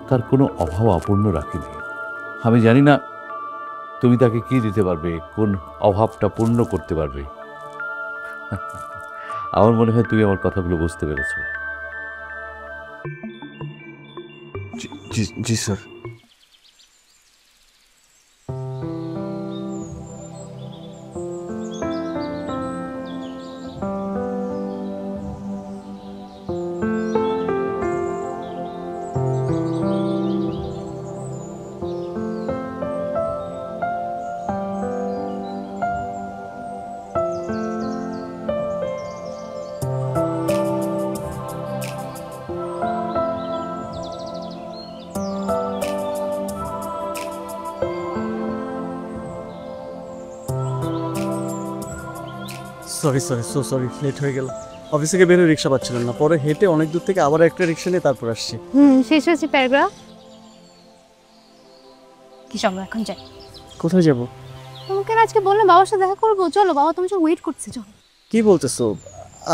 তার কোনো অভাব অপূর্ণ রাখিনি। আমি জানি না তুমি তাকে কি দিতে পারবে, কোন অভাবটা পূর্ণ করতে পারবে। আমার মনে হয় তুমি আমার কথাগুলো বুঝতে পেরেছো। জি জি sir. Sorry sorry so sorry, late হয়ে গেল। অফিস থেকে বেরোয় রিক্সা পাচ্ছিলাম না, পরে হেঁটে অনেক দূর থেকে আবার একটা রিক্সা নিয়ে তারপর আসছি। শেষ হয়েছে প্যারাগ্রাফ। কি চলো এখন যাই। কোথায় যাব? তোমাকে না আজকে বললাম বাবার সাথে দেখা করবো, চলো, বাবা তোমার জন্য ওয়েট করছে, চলো। কি বলতেছো?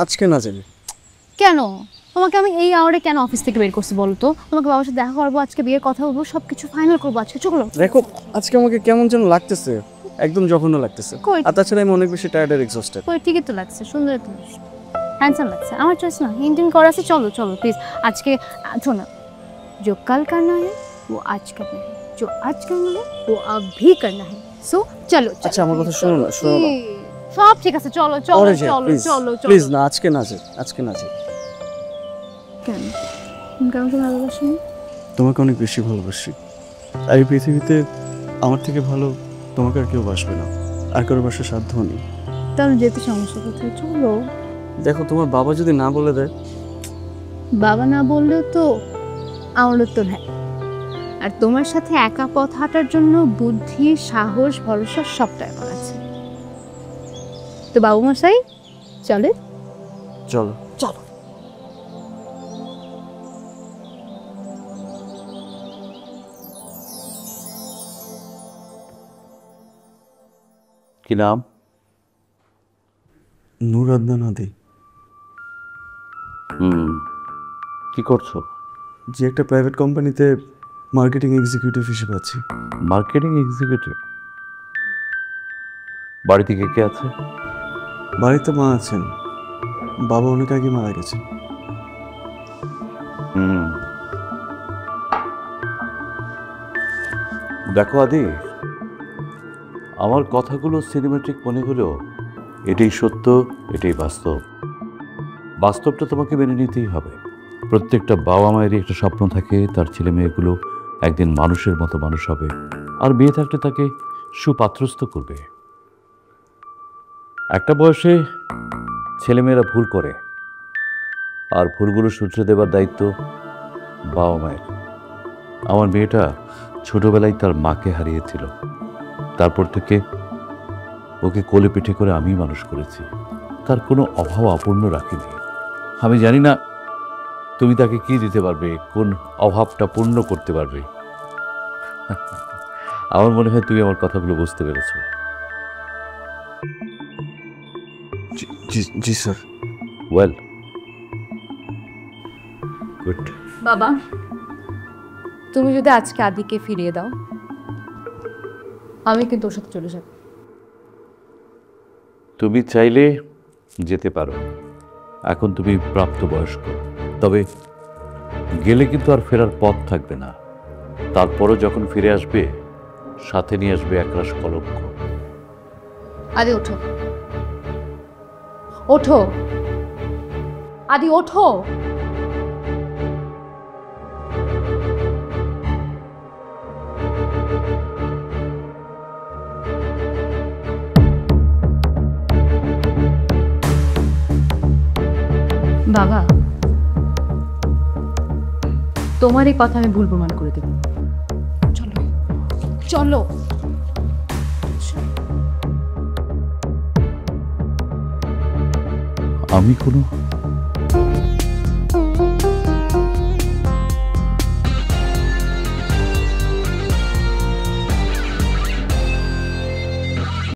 আজকে না জানি কেন? তোমাকে আমি এই আওয়ারে কেন অফিস থেকে বের করছি বলো তো? তোমাকে বাবার সাথে দেখা করবো, আজকে বিয়ের কথা বলবো, সবকিছু ফাইনাল করবো আজকে, চলো। দেখো আজকে আমাকে কেমন যেন লাগতেছে, একদম জঘন্য লাগতেছে। আর তাছাড়া আমি অনেক বেশি টায়ার্ড আর এক্সস্টেড। ঠিকই তো লাগছে, সুন্দর তো হ্যান্ডসাম লাগছে, আমার চয়েস না, হিন্টিং করা আছে। চলো চলো প্লিজ আজকে। শোনো, जो कल करना है वो आज करना है, जो आज करना है वो अभी करना है। सो चलो। আচ্ছা আমার কথা শোনো না, শোনো না। সব ঠিক আছে, চলো চলো চলো চলো প্লিজ না, আজকে না যাই, আজকে না যাই। কেন? কেন তো ভালোবাসি? তোমাকে অনেক বেশি ভালোবাসি। আর এই পৃথিবীতে আমার থেকে ভালো তোমাকে আর কেউ বাসবে না, আর কারো বাসার সাধ্য নেই। তাহলে যেতে সমস্যা কোথায়? চলো। দেখো তোমার বাবা যদি না বলে দেয়? বাবা না বললেও তো আমার উত্তর হ্যাঁ। আর তোমার সাথে একা পথ হাঁটার জন্য বুদ্ধি, সাহস, ভরসা সবটাই আমার আছে। তো বাবু মশাই চলে। চলো চলো। কি নাম? নূর আদনান আদি। কি করছো? যে একটা প্রাইভেট কোম্পানিতে মার্কেটিং এক্সিকিউটিভ হিসেবে আছি। Marketing executive? বাড়ি থেকে কে আছে? বাড়িতে মা আছেন, বাবা অনেক আগে মারা গেছেন। দেখো আদি, আমার কথাগুলো সিনেমেটিক মনে হলেও এটাই সত্য, এটাই বাস্তব। বাস্তবটা তোমাকে মেনে নিতেই হবে। প্রত্যেকটা বাবা মায়েরই একটা স্বপ্ন থাকে, তার ছেলে মেয়েগুলো একদিন মানুষের মতো মানুষ হবে, আর বিয়ে থাকলে তাকে সুপাত্রস্থ করবে। একটা বয়সে ছেলেমেয়েরা ভুল করে, আর ভুলগুলো শুধরে দেবার দায়িত্ব বাবা মায়ের। আমার মেয়েটা ছোটবেলায় তার মাকে হারিয়েছিল, তারপর থেকে ওকে কোলে পিঠে করে আমি মানুষ করেছি, তার কোনো অভাব অপূর্ণ রাখিনি। আমি জানি না তুমি তাকে কি দিতে পারবে, কোন অভাবটা পূর্ণ করতে পারবে। আমার মনে হয় তুমি আমার কথাগুলো বুঝতে পেরেছো। জি স্যার। Well, good. বাবা, তুমি যদি আজকে আদিকে ফিরিয়ে দাও, আমি কিন্তু ওর সাথে চলে যাব। তুমি চাইলে যেতে পারো, এখন তুমি প্রাপ্তবয়স্ক। তবে গেলে কিন্তু আর ফেরার পথ থাকবে না। তারপরও যখন ফিরে আসবে, সাথে নিয়ে আসবে একরাশ কলঙ্ক। আদি ওঠো, ওঠো আদি, ওঠো। বাবা, তোমার এই কথা আমি ভুল প্রমাণ করে দেব। চলো চলো। আমি কোনো